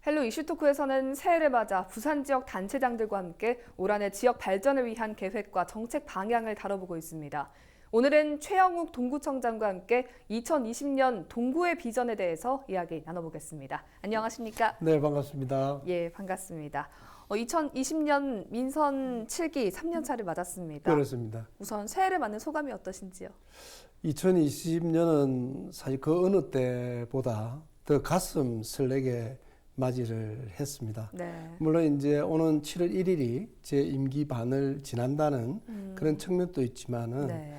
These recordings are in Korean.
헬로 이슈토크에서는 새해를 맞아 부산 지역 단체장들과 함께 올 한해 지역 발전을 위한 계획과 정책 방향을 다뤄보고 있습니다. 오늘은 최영욱 동구청장과 함께 2020년 동구의 비전에 대해서 이야기 나눠보겠습니다. 안녕하십니까? 네, 반갑습니다. 예, 반갑습니다. 2020년 민선 7기 3년차를 맞았습니다. 그렇습니다. 우선 새해를 맞는 소감이 어떠신지요? 2020년은 사실 그 어느 때보다 더 가슴 설레게 맞이를 했습니다. 네. 물론 이제 오는 7월 1일이 제 임기 반을 지난다는 그런 측면도 있지만은 네.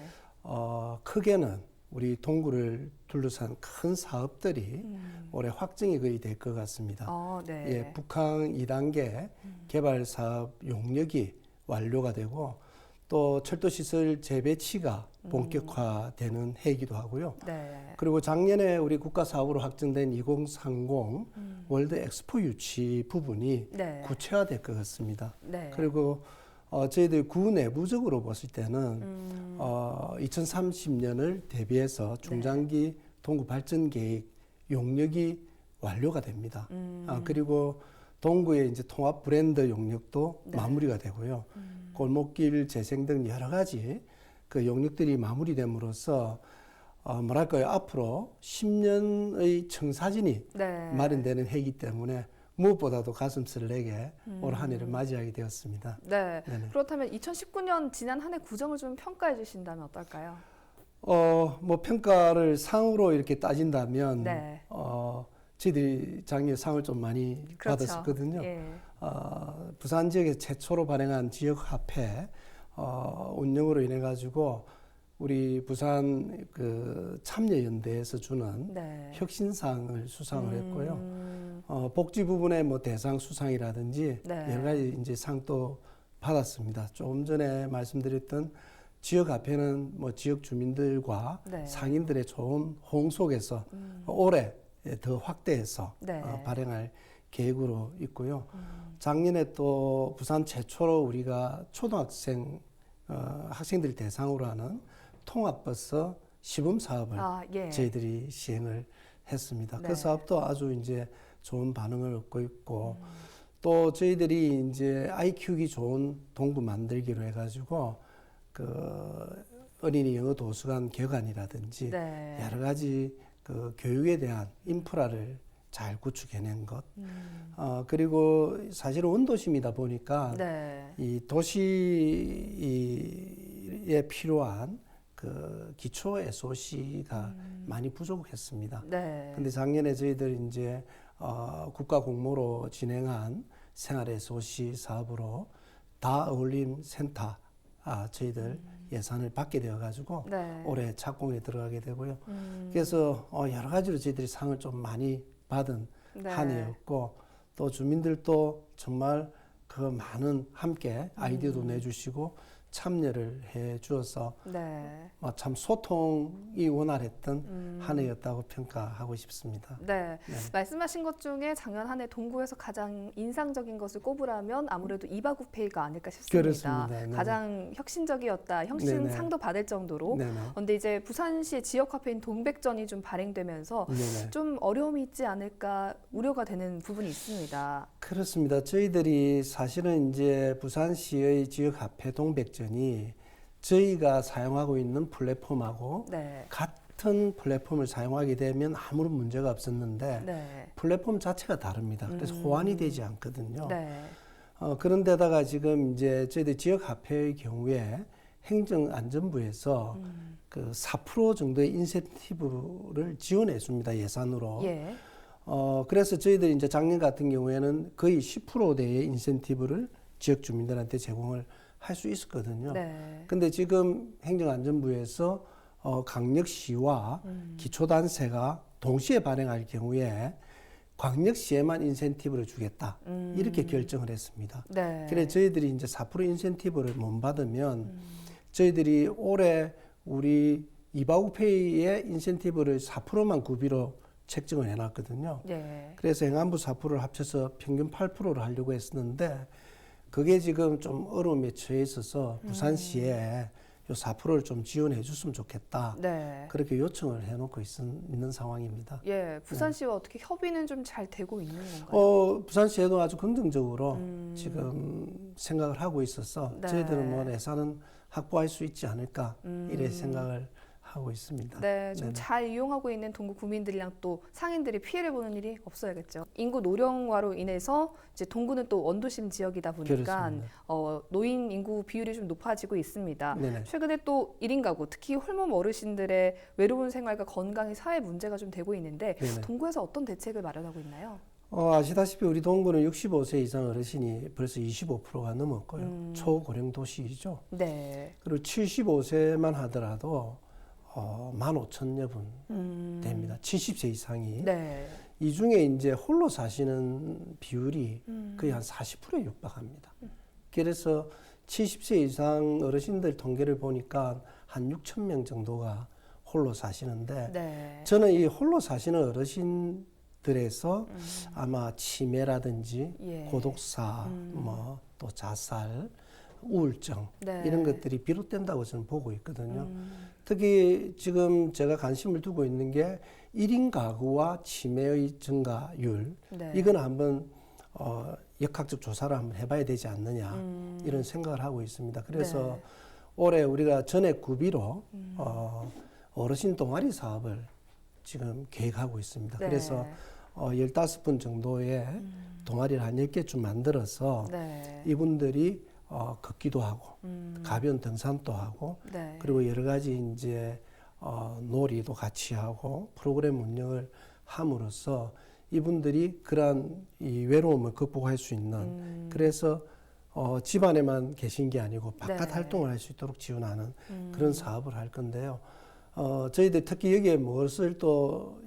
크게는 우리 동구를 둘러싼 큰 사업들이 올해 확정이 거의 될 것 같습니다. 네. 예, 북항 2단계 개발 사업 용역이 완료가 되고 또 철도시설 재배치가 본격화되는 해이기도 하고요. 네. 그리고 작년에 우리 국가사업으로 확정된 2030 월드 엑스포 유치 부분이 네. 구체화될 것 같습니다. 네. 그리고 저희들 구 내부적으로 봤을 때는 2030년을 대비해서 중장기 동구 발전 계획 용역이 완료가 됩니다. 그리고 동구의 이제 통합 브랜드 용역도 네. 마무리가 되고요. 골목길 재생 등 여러 가지 그 용역들이 마무리됨으로써 뭐랄까요, 앞으로 10년의 청사진이 네. 마련되는 해이기 때문에 무엇보다도 가슴 설레게 올 한 해를 맞이하게 되었습니다. 네. 네네. 그렇다면 2019년 지난 한 해 구정을 좀 평가해 주신다면 어떨까요? 뭐 평가를 상으로 이렇게 따진다면 네. 저희들이 작년에 상을 좀 많이 그렇죠. 받았었거든요. 예. 부산 지역에 최초로 발행한 지역 화폐 운영으로 인해 가지고 우리 부산 그 참여연대에서 주는 네. 혁신상을 수상을 했고요. 복지 부분에 뭐 대상 수상이라든지 네. 여러 가지 이제 상도 받았습니다. 조금 전에 말씀드렸던 지역 화폐는 뭐 지역 주민들과 네. 상인들의 좋은 호응 속에서 올해 더 확대해서 네. 발행할 계획으로 있고요. 작년에 또 부산 최초로 우리가 초등학생 학생들 대상으로 하는 통합버스 시범 사업을 예. 저희들이 시행을 했습니다. 네. 그 사업도 아주 이제 좋은 반응을 얻고 있고 또 저희들이 이제 아이 키우기 좋은 동구 만들기로 해가지고 그 어린이 영어 도서관 개관이라든지 네. 여러 가지 그 교육에 대한 인프라를 잘 구축해낸 것. 그리고 사실은 원도심이다 보니까 네. 이 도시에 필요한 그 기초 SOC가 많이 부족했습니다. 네. 근데 작년에 저희들 이제 국가 공모로 진행한 생활 SOC 사업으로 다 어울림 센터 저희들 예산을 받게 되어 가지고 네. 올해 착공에 들어가게 되고요. 그래서 여러 가지로 저희들이 상을 좀 많이 받은 네. 한 해였고 또 주민들도 정말 그 많은 함께 아이디어도 내주시고 참여를 해 주어서 네. 참 소통이 원활했던 한 해였다고 평가하고 싶습니다. 네. 네. 말씀하신 것 중에 작년 한 해 동구에서 가장 인상적인 것을 꼽으라면 아무래도 이바구페이가 아닐까 싶습니다. 그렇습니다. 네네. 가장 혁신적이었다. 혁신상도 받을 정도로. 네네. 그런데 이제 부산시의 지역 화폐인 동백전이 좀 발행되면서 네네. 좀 어려움이 있지 않을까 우려가 되는 부분이 있습니다. 그렇습니다. 저희들이 사실은 이제 부산시의 지역 화폐 동백전이 저희가 사용하고 있는 플랫폼하고 네. 같은 플랫폼을 사용하게 되면 아무런 문제가 없었는데 네. 플랫폼 자체가 다릅니다. 그래서 호환이 되지 않거든요. 네. 그런데다가 지금 이제 저희들 지역 화폐의 경우에 행정안전부에서 그 4% 정도의 인센티브를 지원해 줍니다. 예산으로. 예. 그래서 저희들이 이제 작년 같은 경우에는 거의 10%대의 인센티브를 지역 주민들한테 제공을 할 수 있었거든요. 네. 근데 지금 행정안전부에서 광역시와 기초단체가 동시에 발행할 경우에 광역시에만 인센티브를 주겠다. 이렇게 결정을 했습니다. 네. 그래서 저희들이 이제 4% 인센티브를 못 받으면 저희들이 올해 우리 이바우페이의 인센티브를 4%만 구비로 책정을 해놨거든요. 예. 그래서 행안부 4%를 합쳐서 평균 8%를 하려고 했었는데 그게 지금 좀 어려움에 처해 있어서 부산시에 요 4%를 좀 지원해 줬으면 좋겠다. 네. 그렇게 요청을 해놓고 있는 상황입니다. 예, 부산시와 어떻게 협의는 좀 잘 되고 있는 건가요? 부산시에도 아주 긍정적으로 지금 생각을 하고 있어서 네. 저희들은 뭐 예산은 확보할 수 있지 않을까 이래 생각을 하고 있습니다. 네, 좀 네네. 잘 이용하고 있는 동구 구민들이랑 또 상인들이 피해를 보는 일이 없어야겠죠. 인구 노령화로 인해서 이제 동구는 또 원도심 지역이다 보니까 그렇습니다. 노인 인구 비율이 좀 높아지고 있습니다. 네네. 최근에 또 1인 가구, 특히 홀몸 어르신들의 외로운 생활과 건강이 사회 문제가 좀 되고 있는데 네네. 동구에서 어떤 대책을 마련하고 있나요? 아시다시피 우리 동구는 65세 이상 어르신이 벌써 25%가 넘었고요. 초고령 도시이죠. 네. 그리고 75세만 하더라도 15,000여 분 됩니다. 70세 이상이. 네. 이 중에 이제 홀로 사시는 비율이 거의 한 40%에 육박합니다. 그래서 70세 이상 어르신들 통계를 보니까 한 6,000명 정도가 홀로 사시는데 네. 저는 이 홀로 사시는 어르신들에서 아마 치매라든지 예. 고독사, 뭐 또 자살, 우울증 네. 이런 것들이 비롯된다고 저는 보고 있거든요. 특히 지금 제가 관심을 두고 있는 게 1인 가구와 치매의 증가율 네. 이건 한번 역학적 조사를 한번 해봐야 되지 않느냐 이런 생각을 하고 있습니다. 그래서 네. 올해 우리가 전액 구비로 어르신 동아리 사업을 지금 계획하고 있습니다. 네. 그래서 15분 정도의 동아리를 한 10개쯤 만들어서 네. 이분들이 걷기도 하고 가변 등산도 하고 네. 그리고 여러 가지 이제 놀이도 같이 하고 프로그램 운영을 함으로써 이분들이 그러한 이 외로움을 극복할 수 있는 그래서 집 안에만 계신 게 아니고 바깥 네. 활동을 할 수 있도록 지원하는 그런 사업을 할 건데요. 저희들 특히 여기에 무엇을 또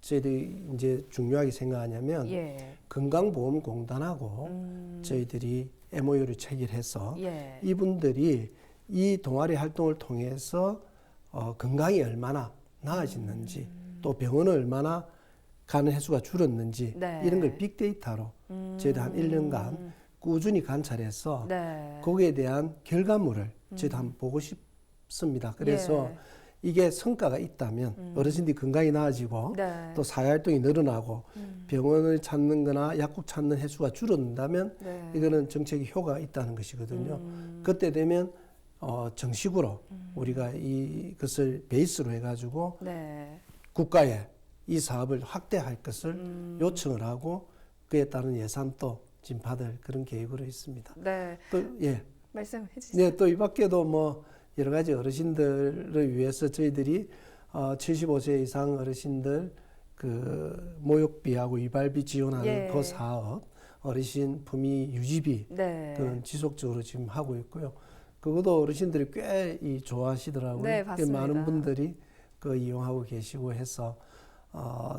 저희들이 이제 중요하게 생각하냐면 예. 건강보험공단하고 저희들이 MOU를 체결해서 예. 이분들이 이 동아리 활동을 통해서 건강이 얼마나 나아졌는지 또 병원을 얼마나 가는 횟수가 줄었는지 네. 이런 걸 빅데이터로 저희들 한 1년간 꾸준히 관찰해서 네. 거기에 대한 결과물을 저희도 한번 보고 싶습니다. 그래서 예. 이게 성과가 있다면 어르신들이 건강이 나아지고 네. 또 사회활동이 늘어나고 병원을 찾는 거나 약국 찾는 횟수가 줄어든다면 네. 이거는 정책이 효과가 있다는 것이거든요. 그때 되면 정식으로 우리가 이것을 베이스로 해가지고 네. 국가에 이 사업을 확대할 것을 요청을 하고 그에 따른 예산도 지금 받을 그런 계획으로 있습니다. 네. 또 예. 말씀해 주세요. 네, 또 이 밖에도 뭐 여러 가지 어르신들을 위해서 저희들이 75세 이상 어르신들 그 모욕비하고 위발비 지원하는 예. 그 사업, 어르신 품위 유지비 네. 그런 지속적으로 지금 하고 있고요. 그것도 어르신들이 꽤 좋아하시더라고요. 네, 꽤 맞습니다. 많은 분들이 그 이용하고 계시고 해서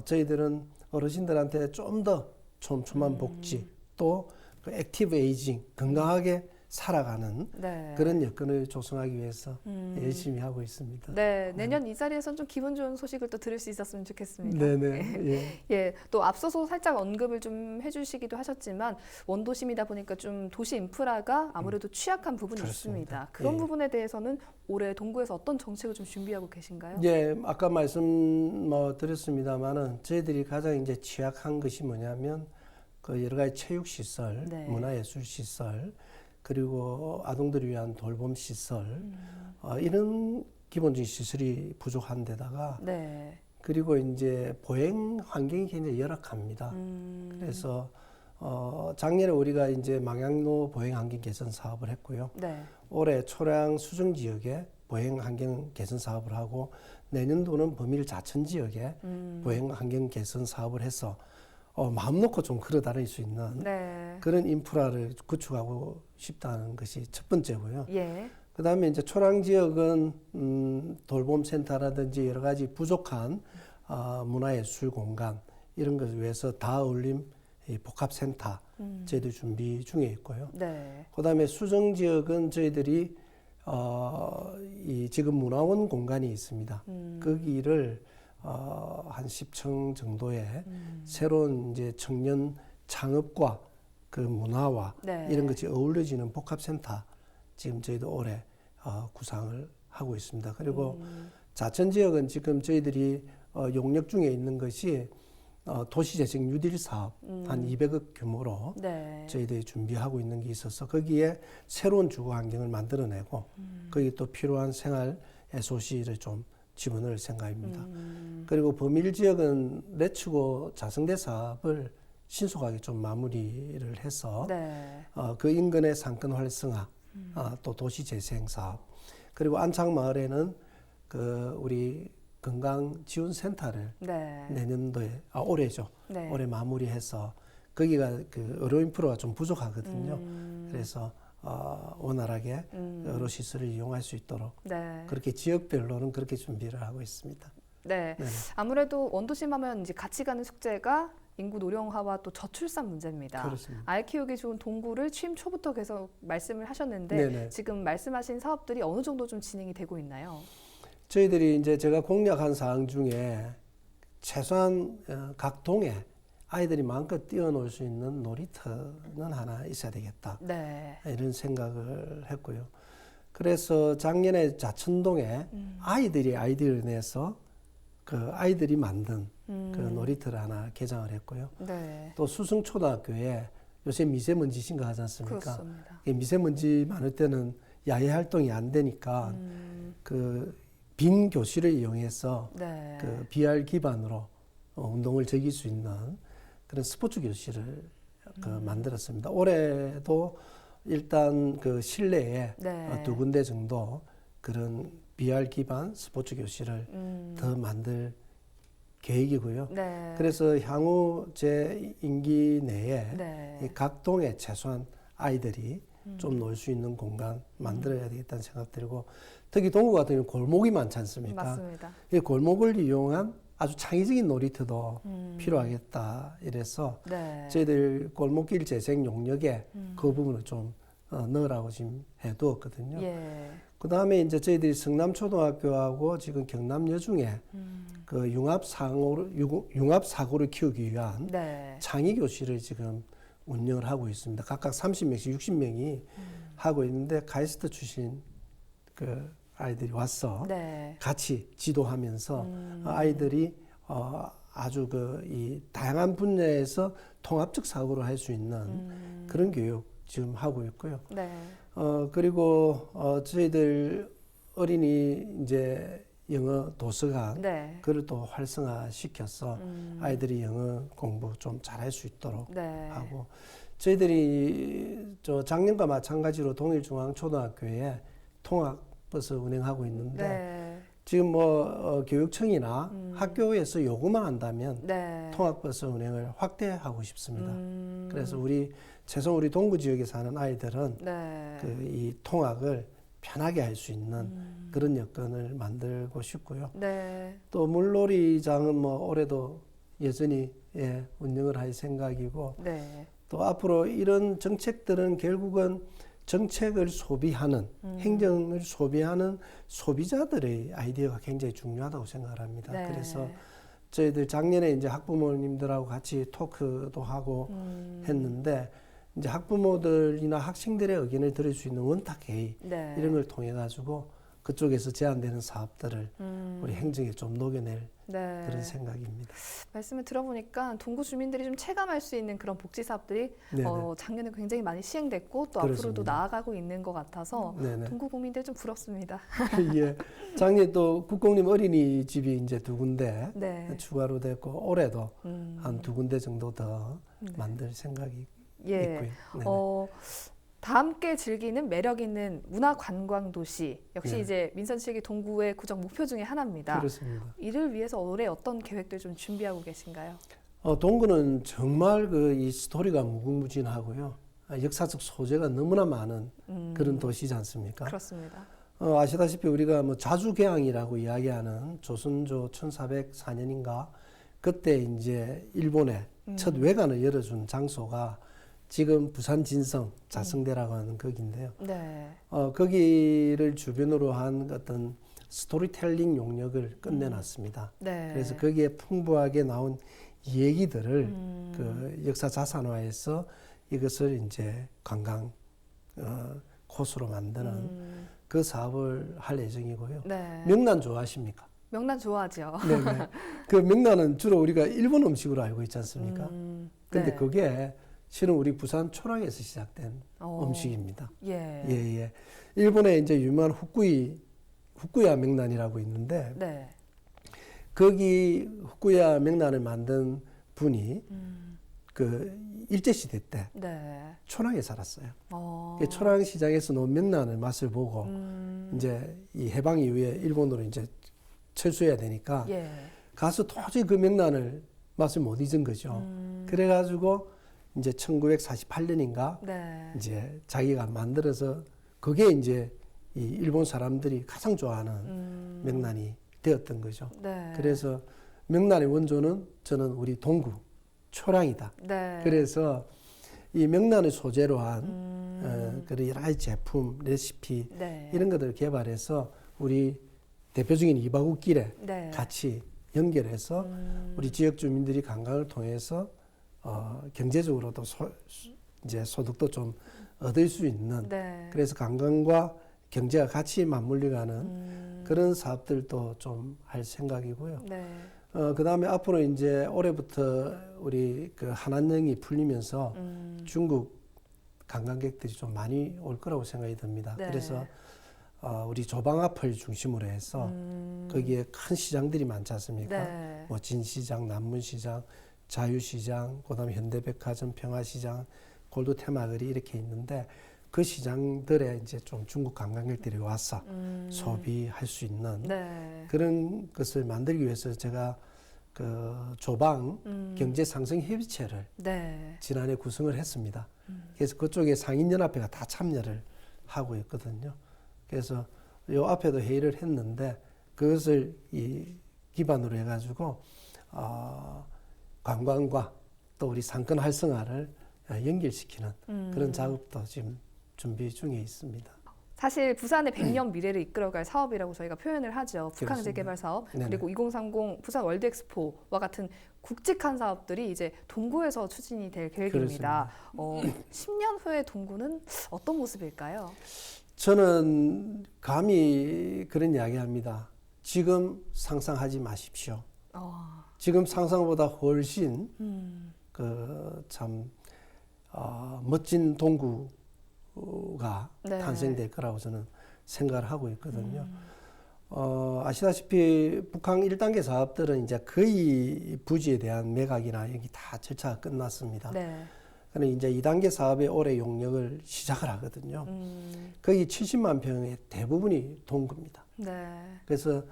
저희들은 어르신들한테 좀 더 촘촘한 복지 또 그 액티브 에이징 건강하게 살아가는 네. 그런 여건을 조성하기 위해서 열심히 하고 있습니다. 네, 내년 이 자리에선 좀 기분 좋은 소식을 또 들을 수 있었으면 좋겠습니다. 네네. 예. 예, 또 앞서서 살짝 언급을 좀 해주시기도 하셨지만 원도심이다 보니까 좀 도시 인프라가 아무래도 취약한 부분이 그렇습니다. 있습니다. 그런 예. 부분에 대해서는 올해 동구에서 어떤 정책을 좀 준비하고 계신가요? 예, 아까 말씀 뭐 드렸습니다만은 저희들이 가장 이제 취약한 것이 뭐냐면 그 여러 가지 체육 시설, 네. 문화예술 시설, 그리고 아동들을 위한 돌봄 시설 이런 기본적인 시설이 부족한 데다가 네. 그리고 이제 보행 환경이 굉장히 열악합니다. 그래서 작년에 우리가 이제 망향로 보행 환경 개선 사업을 했고요. 네. 올해 초량 수정 지역에 보행 환경 개선 사업을 하고 내년도는 범일 자천 지역에 보행 환경 개선 사업을 해서 마음 놓고 좀 걸어 다닐 수 있는 네. 그런 인프라를 구축하고 싶다는 것이 첫 번째고요. 예. 그다음에 이제 초량 지역은 돌봄 센터라든지 여러 가지 부족한 문화예술 공간 이런 것을 위해서 다 어울림 복합 센터 저희들 준비 중에 있고요. 네. 그다음에 수정 지역은 저희들이 이 지금 문화원 공간이 있습니다. 거기를 한 10층 정도의 새로운 이제 청년 창업과 그 문화와 네. 이런 것이 어우러지는 복합센터 지금 저희도 올해 구상을 하고 있습니다. 그리고 자천 지역은 지금 저희들이 용역 중에 있는 것이 도시재생 뉴딜 사업 한 200억 규모로 네. 저희들이 준비하고 있는 게 있어서 거기에 새로운 주거 환경을 만들어내고 거기에 또 필요한 생활 SOC를 좀 집어넣을 생각입니다. 그리고 범일 지역은 레츠고 자성대 사업을 신속하게 좀 마무리를 해서 네. 그 인근의 상권 활성화, 또 도시 재생 사업, 그리고 안창 마을에는 그 우리 건강지원센터를 네. 내년도에 올해죠. 네. 올해 마무리해서 거기가 그 의료 인프라가 좀 부족하거든요. 그래서 원활하게 의료 시설을 이용할 수 있도록 네. 그렇게 지역별로는 그렇게 준비를 하고 있습니다. 네. 네. 아무래도 원도심 하면 이제 같이 가는 숙제가 인구 노령화와 또 저출산 문제입니다. 그렇습니다. 아이 키우기 좋은 동구를 취임 초부터 계속 말씀을 하셨는데 네네. 지금 말씀하신 사업들이 어느 정도 좀 진행이 되고 있나요? 저희들이 이제 제가 공략한 사항 중에 최소한 각 동에 아이들이 마음껏 뛰어놀 수 있는 놀이터는 하나 있어야 되겠다. 네. 이런 생각을 했고요. 그래서 작년에 자천동에 아이들이 아이디어를 내서 그 아이들이 만든 그 놀이터를 하나 개장을 했고요. 네. 또 수승초등학교에 요새 미세먼지 심각하지 않습니까? 그렇습니다. 이 미세먼지 많을 때는 야외 활동이 안 되니까 그 빈 교실을 이용해서 네. 그 VR 기반으로 운동을 즐길 수 있는 그런 스포츠 교실을 그 만들었습니다. 올해도 일단 그 실내에 네. 2군데 정도 그런 VR 기반 스포츠 교실을 더 만들 계획이고요. 네. 그래서 향후 제 임기 내에 네. 이 각 동에 최소한 아이들이 좀 놀 수 있는 공간 만들어야 되겠다는 생각 들고 특히 동구 같은 경우는 골목이 많지 않습니까? 맞습니다. 이 골목을 이용한 아주 창의적인 놀이터도 필요하겠다 이래서 네. 저희들 골목길 재생 용역에 그 부분을 좀 넣으라고 지금 해두었거든요. 예. 그 다음에 이제 저희들이 성남초등학교하고 지금 경남여중에 그 융합사고를 키우기 위한 네. 창의교실을 지금 운영을 하고 있습니다. 각각 30명씩 60명이 하고 있는데 카이스트 출신 그 아이들이 와서 네. 같이 지도하면서 아이들이 아주 그 이 다양한 분야에서 통합적 사고를 할 수 있는 그런 교육 지금 하고 있고요. 네. 그리고 저희들 어린이 이제 영어 도서관 네. 그걸 또 활성화시켜서 아이들이 영어 공부 좀 잘할 수 있도록 네. 하고 저희들이 저 작년과 마찬가지로 동일중앙초등학교에 통학버스 운행하고 있는데 네. 지금 뭐 교육청이나 학교에서 요구만 한다면 네. 통학버스 운행을 확대하고 싶습니다. 그래서 최소한 우리 동구 지역에 사는 아이들은 네. 그 이 통학을 편하게 할 수 있는 그런 여건을 만들고 싶고요. 네. 또 물놀이장은 뭐 올해도 여전히 운영을 할 생각이고 네. 또 앞으로 이런 정책들은 결국은 정책을 소비하는 행정을 소비하는 소비자들의 아이디어가 굉장히 중요하다고 생각을 합니다. 네. 그래서 저희들 작년에 이제 학부모님들하고 같이 토크도 하고 했는데 이제 학부모들이나 학생들의 의견을 들을 수 있는 원탁회의 네. 이런 걸 통해 가지고 그쪽에서 제안되는 사업들을 우리 행정에 좀 녹여낼 네. 그런 생각입니다. 말씀을 들어보니까 동구 주민들이 좀 체감할 수 있는 그런 복지 사업들이 네네. 작년에 굉장히 많이 시행됐고 또 그렇습니다. 앞으로도 나아가고 있는 것 같아서 네네. 동구 국민들 좀 부럽습니다. 예. 작년 또 국공립 어린이집이 이제 2군데 네. 추가로 됐고 올해도 한 2군데 정도 더 네. 만들 생각이 예. 있고요. 네네. 다 함께 즐기는 매력 있는 문화 관광 도시 역시 네. 이제 민선시역이 동구의 구정 목표 중에 하나입니다. 그렇습니다. 이를 위해서 올해 어떤 계획들 좀 준비하고 계신가요? 동구는 정말 그 이 스토리가 무궁무진하고요. 역사적 소재가 너무나 많은 그런 도시지 않습니까? 그렇습니다. 아시다시피 우리가 뭐 자주개항이라고 이야기하는 조선조 1404년인가 그때 이제 일본에 첫 외관을 열어준 장소가 지금 부산 진성 자성대라고 하는 거기인데요. 네. 거기를 주변으로 한 어떤 스토리텔링 용역을 끝내놨습니다. 네. 그래서 거기에 풍부하게 나온 얘기들을 그 역사 자산화해서 이것을 이제 관광 코스로 만드는 그 사업을 할 예정이고요. 네. 명란 좋아하십니까? 명란 좋아하죠. 네네. 그 명란은 주로 우리가 일본 음식으로 알고 있지 않습니까? 근데 네. 그게 실은 우리 부산 초량에서 시작된 어. 음식입니다. 예. 예, 예. 일본에 이제 유명한 후쿠야 명란이라고 있는데 네. 거기 후쿠야 명란을 만든 분이 그 일제시대 때 네. 초량에 살았어요. 어. 그 초량 시장에서 놓은 명란을 맛을 보고 이제 이 해방 이후에 일본으로 이제 철수해야 되니까 예. 가서 도저히 그 명란을 맛을 못 잊은 거죠. 그래가지고 이제 1948년인가 네. 이제 자기가 만들어서 그게 이제 이 일본 사람들이 가장 좋아하는 명란이 되었던 거죠. 네. 그래서 명란의 원조는 저는 우리 동구 초량이다. 네. 그래서 이 명란을 소재로 한 그런 여러 가지 제품, 레시피 네. 이런 것들을 개발해서 우리 대표적인 이바구길에 네. 같이 연결해서 우리 지역 주민들이 관광을 통해서 경제적으로도 이제 소득도 좀 얻을 수 있는 네. 그래서 관광과 경제가 같이 맞물려가는 그런 사업들도 좀 할 생각이고요. 네. 그다음에 앞으로 이제 올해부터 우리 그 한안령이 풀리면서 중국 관광객들이 좀 많이 올 거라고 생각이 듭니다. 네. 그래서 우리 조방 앞을 중심으로 해서 거기에 큰 시장들이 많지 않습니까? 네. 뭐 진시장, 남문시장, 자유시장, 그다음에 현대백화점, 평화시장, 골드테마거리 이렇게 있는데 그 시장들에 이제 좀 중국 관광객들이 와서 소비할 수 있는 네. 그런 것을 만들기 위해서 제가 그 조방 경제상승협의체를 네. 지난해 구성을 했습니다. 그래서 그쪽에 상인연합회가 다 참여를 하고 있거든요. 그래서 요 앞에도 회의를 했는데 그것을 이 기반으로 해가지고 관광과 또 우리 상권 활성화를 연결시키는 그런 작업도 지금 준비 중에 있습니다. 사실 부산의 100년 미래를 이끌어갈 사업이라고 저희가 표현을 하죠. 북한 그렇습니다. 재개발 사업 네네. 그리고 2030 부산 월드 엑스포와 같은 굵직한 사업들이 이제 동구에서 추진이 될 계획입니다. 10년 후의 동구는 어떤 모습일까요? 저는 감히 그런 이야기합니다. 지금 상상하지 마십시오. 지금 상상보다 훨씬 그 참 멋진 동구가 네. 탄생될 거라고 저는 생각을 하고 있거든요. 아시다시피 북한 1단계 사업들은 이제 거의 부지에 대한 매각이나 여기 다 절차가 끝났습니다. 네. 그런데 이제 2단계 사업의 올해 용역을 시작을 하거든요. 거기 70만 평의 대부분이 동구입니다. 네. 그래서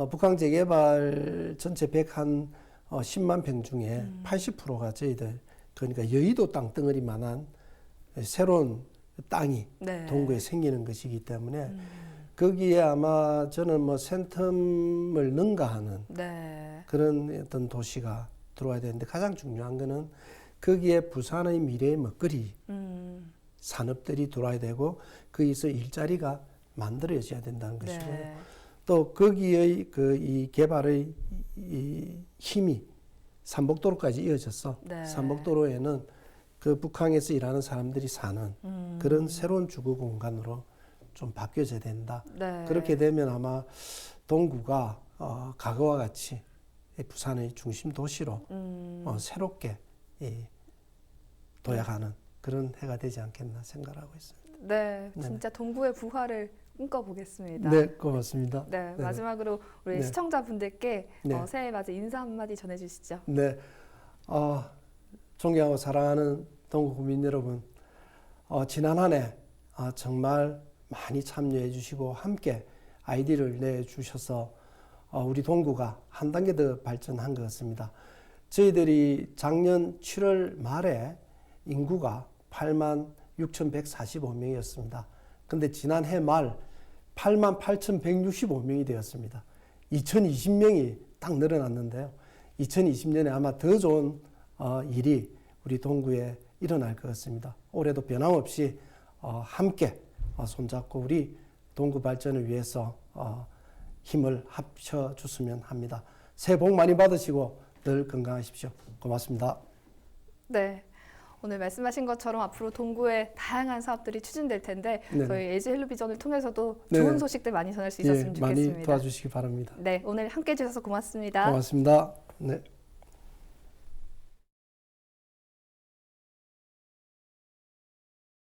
북한 재개발 전체 10만 평 중에 80%가 저희들 그러니까 여의도 땅덩어리만한 새로운 땅이 네. 동구에 생기는 것이기 때문에 거기에 아마 저는 뭐 센텀을 능가하는 네. 그런 어떤 도시가 들어와야 되는데 가장 중요한 거는 거기에 부산의 미래의 먹거리 산업들이 들어와야 되고 거기서 일자리가 만들어져야 된다는 것이고요. 네. 또 거기의 그 이 개발의 이 힘이 삼복도로까지 이어져서 네. 삼복도로에는 그 북한에서 일하는 사람들이 사는 그런 새로운 주거 공간으로 좀 바뀌어져야 된다. 네. 그렇게 되면 아마 동구가 과거와 같이 부산의 중심 도시로 새롭게 도약하는 그런 해가 되지 않겠나 생각하고 있습니다. 네, 네네. 진짜 동구의 부활을 꿈꿔보겠습니다. 네, 고맙습니다. 네, 네네. 마지막으로 우리 네. 시청자분들께 네. 새해 맞이 인사 한마디 전해주시죠. 네, 존경하고 사랑하는 동구 국민 여러분, 지난 한 해 정말 많이 참여해 주시고 함께 아이디어를 내주셔서 우리 동구가 한 단계 더 발전한 것 같습니다. 저희들이 작년 7월 말에 인구가 86,145명이었습니다. 근데 지난해 말 88,165명이 되었습니다. 2,020명이 딱 늘어났는데요. 2020년에 아마 더 좋은 일이 우리 동구에 일어날 것 같습니다. 올해도 변함없이 함께 손잡고 우리 동구 발전을 위해서 힘을 합쳐줬으면 합니다. 새해 복 많이 받으시고 늘 건강하십시오. 고맙습니다. 네. 오늘 말씀하신 것처럼 앞으로 동구에 다양한 사업들이 추진될 텐데 네네. 저희 LG 헬로비전을 통해서도 네네. 좋은 소식들 많이 전할 수 있었으면 예, 좋겠습니다. 많이 도와주시기 바랍니다. 네, 오늘 함께해 주셔서 고맙습니다. 고맙습니다. 네.